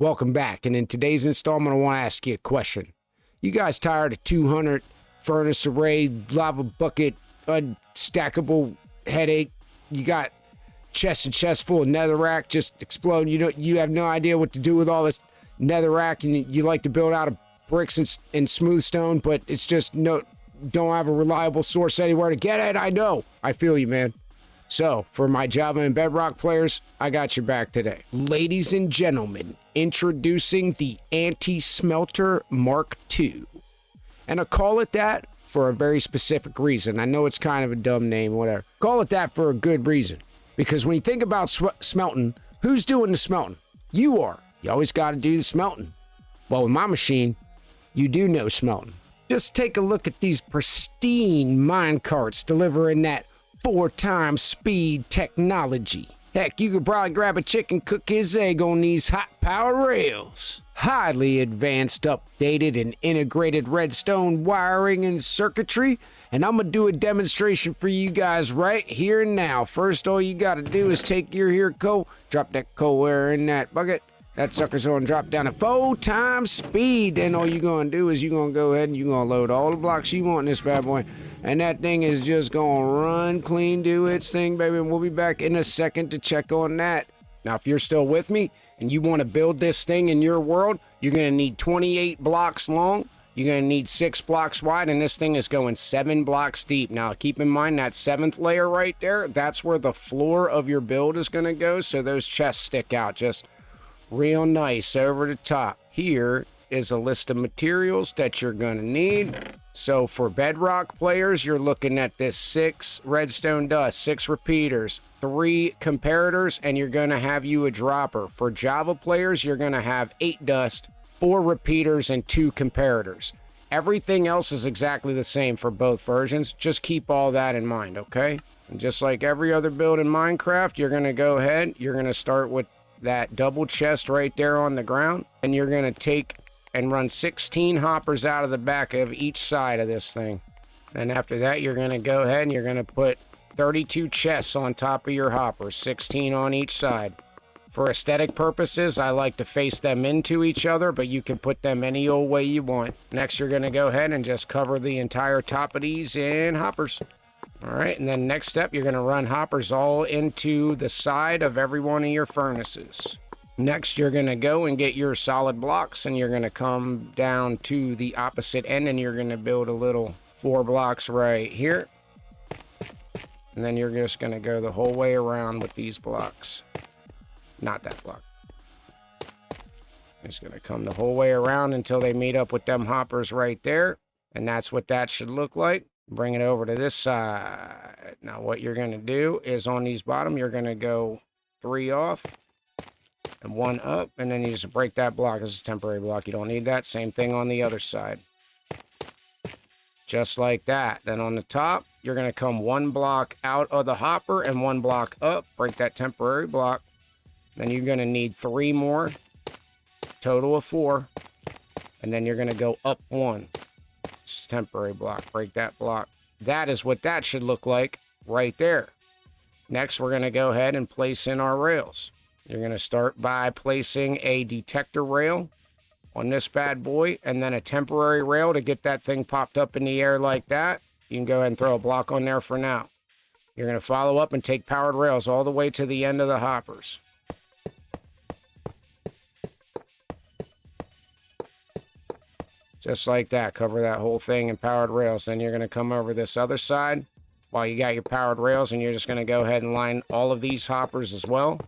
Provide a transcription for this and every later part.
Welcome back, and in today's installment, I want to ask you a question. You guys tired of 200 furnace array, lava bucket, unstackable headache? You got chest and chest full of netherrack just exploding. You have no idea what to do with all this netherrack, and you like to build out of bricks and smooth stone, but it's just don't have a reliable source anywhere to get it. I know. I feel you, man. So, for my Java and Bedrock players, I got your back today. Ladies and gentlemen, introducing the Anti-Smelter Mark II. And I call it that for a very specific reason. I know it's kind of a dumb name, whatever. Call it that for a good reason. Because when you think about smelting, who's doing the smelting? You are. You always got to do the smelting. Well, with my machine, you do no smelting. Just take a look at these pristine mine carts delivering that 4x speed technology. Heck, you could probably grab a chicken, cook his egg on these hot power rails. Highly advanced, updated, and integrated redstone wiring and circuitry. And I'm gonna do a demonstration for you guys right here and now. First, all you gotta do is take your coal, drop that coal ware in that bucket. That sucker's gonna drop down to 4x speed. Then all you're gonna do is you're gonna go ahead and you're gonna load all the blocks you want in this bad boy. And that thing is just gonna run clean, do its thing, baby. And we'll be back in a second to check on that. Now, if you're still with me and you wanna build this thing in your world, you're gonna need 28 blocks long. You're gonna need 6 blocks wide, and this thing is going 7 blocks deep. Now, keep in mind that 7th layer right there, that's where the floor of your build is gonna go. So those chests stick out just real nice over the top. Here is a list of materials that you're gonna need. So for Bedrock players, you're looking at this 6 redstone dust, 6 repeaters, 3 comparators, and you're gonna have you a dropper. For Java players, you're gonna have 8 dust, 4 repeaters, and 2 comparators. Everything else is exactly the same for both versions. Just keep all that in mind, okay? And just like every other build in Minecraft, you're gonna go ahead, you're gonna start with that double chest right there on the ground, and you're gonna take and run 16 hoppers out of the back of each side of this thing. And after that, you're gonna go ahead and you're gonna put 32 chests on top of your hoppers, 16 on each side. For aesthetic purposes, I like to face them into each other, but you can put them any old way you want. Next, you're gonna go ahead and just cover the entire top of these in hoppers. All right, and then next step, you're gonna run hoppers all into the side of every one of your furnaces. Next, you're gonna go and get your solid blocks, and you're gonna come down to the opposite end, and you're gonna build a little 4 blocks right here. And then you're just gonna go the whole way around with these blocks. Not that block. It's gonna come the whole way around until they meet up with them hoppers right there. And that's what that should look like. Bring it over to this side. Now what you're gonna do is on these bottom, you're gonna go 3 off and 1 up, and then you just break that block. This is a temporary block. You don't need that. Same thing on the other side. Just like that. Then on the top, you're gonna come 1 block out of the hopper and 1 block up. Break that temporary block. Then you're gonna need 3 more. Total of 4. And then you're gonna go up 1. It's a temporary block. Break that block. That is what that should look like right there. Next, we're gonna go ahead and place in our rails. You're gonna start by placing a detector rail on this bad boy, and then a temporary rail to get that thing popped up in the air like that. You can go ahead and throw a block on there for now. You're gonna follow up and take powered rails all the way to the end of the hoppers. Just like that, cover that whole thing in powered rails. Then you're gonna come over this other side while you got your powered rails, and you're just gonna go ahead and line all of these hoppers as well.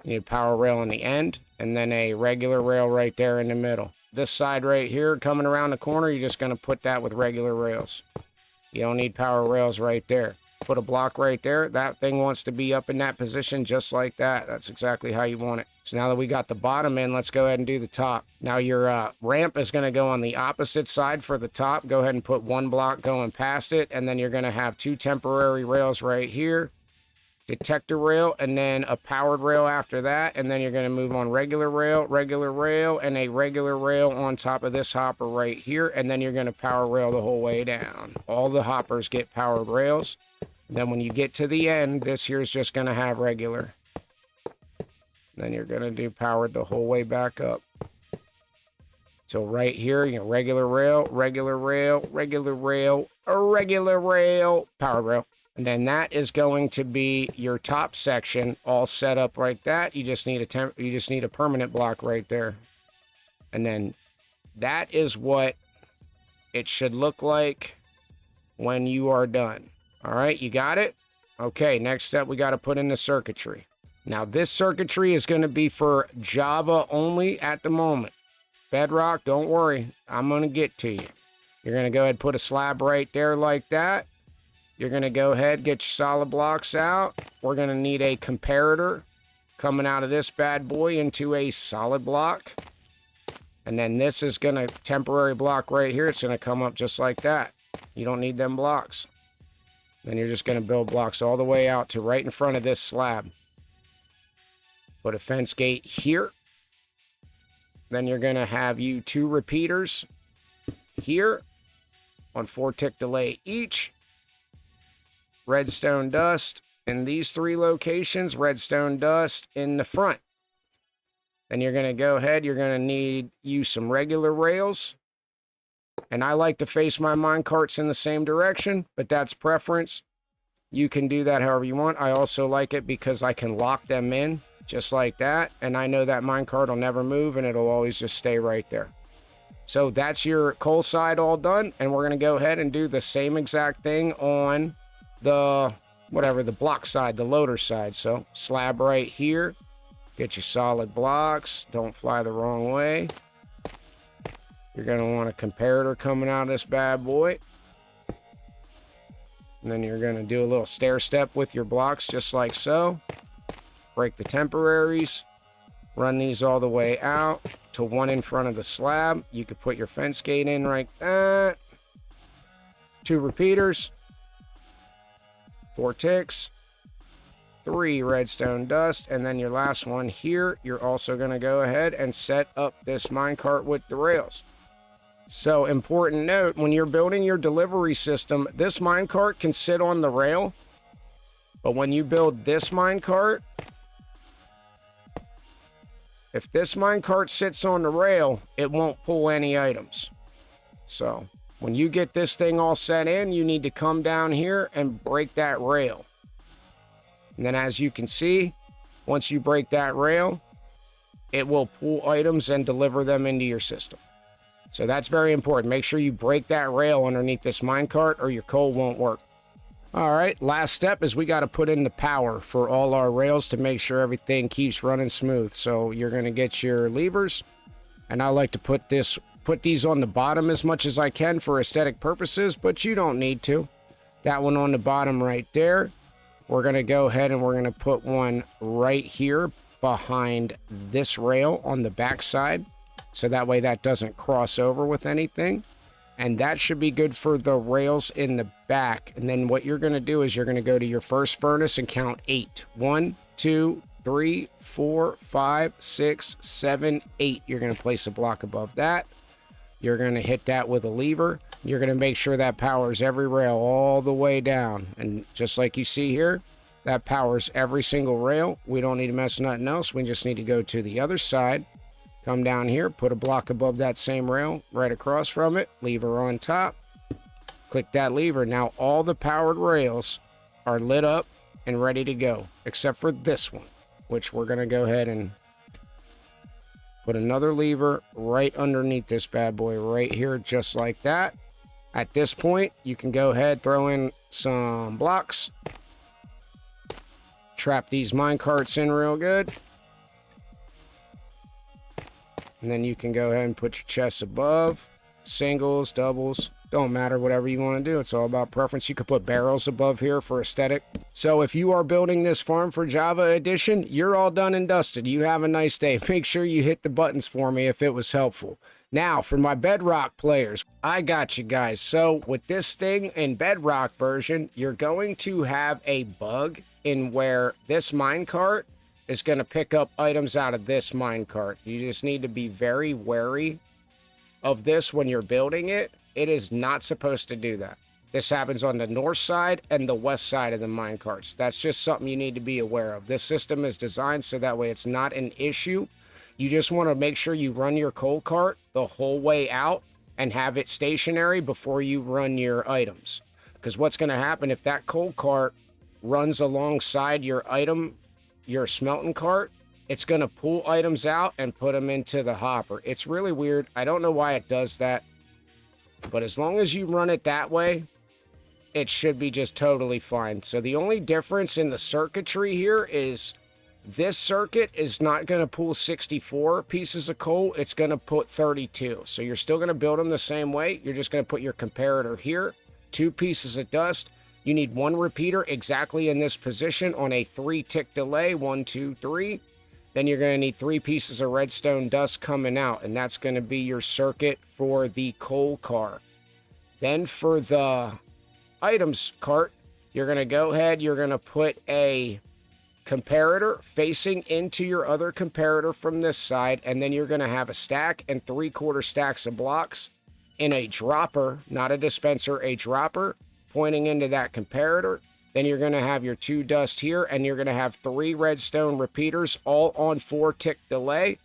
You need a power rail on the end, and then a regular rail right there in the middle. This side right here, coming around the corner, you're just gonna put that with regular rails. You don't need power rails right there. Put a block right there. That thing wants to be up in that position just like that. That's exactly how you want it. So now that we got the bottom in, let's go ahead and do the top. Now your ramp is going to go on the opposite side for the top. Go ahead and put 1 block going past it, and then you're going to have 2 temporary rails right here. Detector rail, and then a powered rail after that, and then you're going to move on regular rail, and a regular rail on top of this hopper right here, and then you're going to power rail the whole way down. All the hoppers get powered rails. Then when you get to the end, this here is just going to have regular. Then you're going to do powered the whole way back up. So right here, you know, regular rail, regular rail, regular rail, a regular rail, powered rail. And then that is going to be your top section all set up like that. You just need a permanent block right there. And then that is what it should look like when you are done. All right, you got it? Okay, next step, we got to put in the circuitry. Now, this circuitry is going to be for Java only at the moment. Bedrock, don't worry. I'm going to get to you. You're going to go ahead and put a slab right there like that. You're going to go ahead, get your solid blocks out. We're going to need a comparator coming out of this bad boy into a solid block. And then this is going to temporary block right here. It's going to come up just like that. You don't need them blocks. Then you're just going to build blocks all the way out to right in front of this slab. Put a fence gate here. Then you're going to have you 2 repeaters here on 4-tick delay each. Redstone dust in these 3 locations. Redstone dust in the front. Then you're going to go ahead. You're going to need you some regular rails. And I like to face my minecarts in the same direction, but that's preference. You can do that however you want. I also like it because I can lock them in just like that. And I know that minecart will never move and it'll always just stay right there. So that's your coal side all done. And we're going to go ahead and do the same exact thing on the, whatever, the block side, the loader side. So slab right here. Get your solid blocks. Don't fly the wrong way. You're going to want a comparator coming out of this bad boy. And then you're going to do a little stair step with your blocks just like so. Break the temporaries. Run these all the way out to one in front of the slab. You could put your fence gate in like that. 2 repeaters. 4 ticks. 3 redstone dust. And then your last one here, you're also going to go ahead and set up this minecart with the rails. So, important note, when you're building your delivery system, this minecart can sit on the rail. But when you build this minecart, if this minecart sits on the rail, it won't pull any items. So, when you get this thing all set in, you need to come down here and break that rail. And then as you can see, once you break that rail, it will pull items and deliver them into your system. So that's very important. Make sure you break that rail underneath this minecart or your coal won't work. All right, last step is we got to put in the power for all our rails to make sure everything keeps running smooth. So you're going to get your levers, and I like to put these on the bottom as much as I can for aesthetic purposes, but you don't need to. That one on the bottom right there. We're going to go ahead and we're going to put one right here behind this rail on the back side. So that way that doesn't cross over with anything. And that should be good for the rails in the back. And then what you're going to do is you're going to go to your first furnace and count 8. 1, 2, 3, 4, 5, 6, 7, 8. You're going to place a block above that. You're going to hit that with a lever. You're going to make sure that powers every rail all the way down. And just like you see here, that powers every single rail. We don't need to mess with nothing else. We just need to go to the other side. Come down here, put a block above that same rail, right across from it, lever on top. Click that lever. Now all the powered rails are lit up and ready to go, except for this one, which we're going to go ahead and put another lever right underneath this bad boy right here, just like that. At this point, you can go ahead, throw in some blocks. Trap these minecarts in real good. And then you can go ahead and put your chests above, singles, doubles, don't matter, whatever you want to do. It's all about preference. You could put barrels above here for aesthetic. So if you are building this farm for Java Edition, you're all done and dusted. You have a nice day. Make sure you hit the buttons for me if it was helpful. Now, for my Bedrock players, I got you guys. So with this thing in Bedrock version, you're going to have a bug in where this minecart is going to pick up items out of this minecart. You just need to be very wary of this when you're building it. It is not supposed to do that. This happens on the north side and the west side of the minecarts. That's just something you need to be aware of. This system is designed so that way it's not an issue. You just want to make sure you run your coal cart the whole way out and have it stationary before you run your items. Because what's going to happen if that coal cart runs alongside your smelting cart, it's going to pull items out and put them into the hopper. It's really weird. I don't know why it does that. But as long as you run it that way, it should be just totally fine. So the only difference in the circuitry here is this circuit is not going to pull 64 pieces of coal. It's going to put 32. So you're still going to build them the same way. You're just going to put your comparator here, 2 pieces of dust. You need 1 repeater exactly in this position on a 3-tick delay, 1, 2, 3. Then you're going to need 3 pieces of redstone dust coming out, and that's going to be your circuit for the coal cart. Then for the items cart, you're going to go ahead, you're going to put a comparator facing into your other comparator from this side, and then you're going to have a stack and 3/4 stacks of blocks in a dropper, not a dispenser, a dropper pointing into that comparator. Then you're going to have your 2 dust here, and you're going to have 3 redstone repeaters all on 4-tick delay,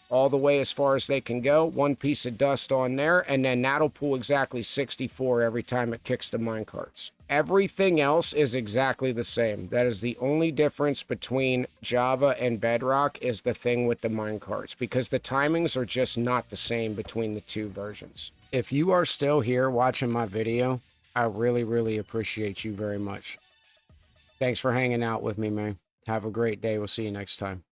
all the way as far as they can go. 1 piece of dust on there, and then that'll pull exactly 64 every time it kicks the minecarts. Everything else is exactly the same. That is the only difference between Java and Bedrock, is the thing with the minecarts, because the timings are just not the same between the 2 versions. If you are still here watching my video, I really, really appreciate you very much. Thanks for hanging out with me, man. Have a great day. We'll see you next time.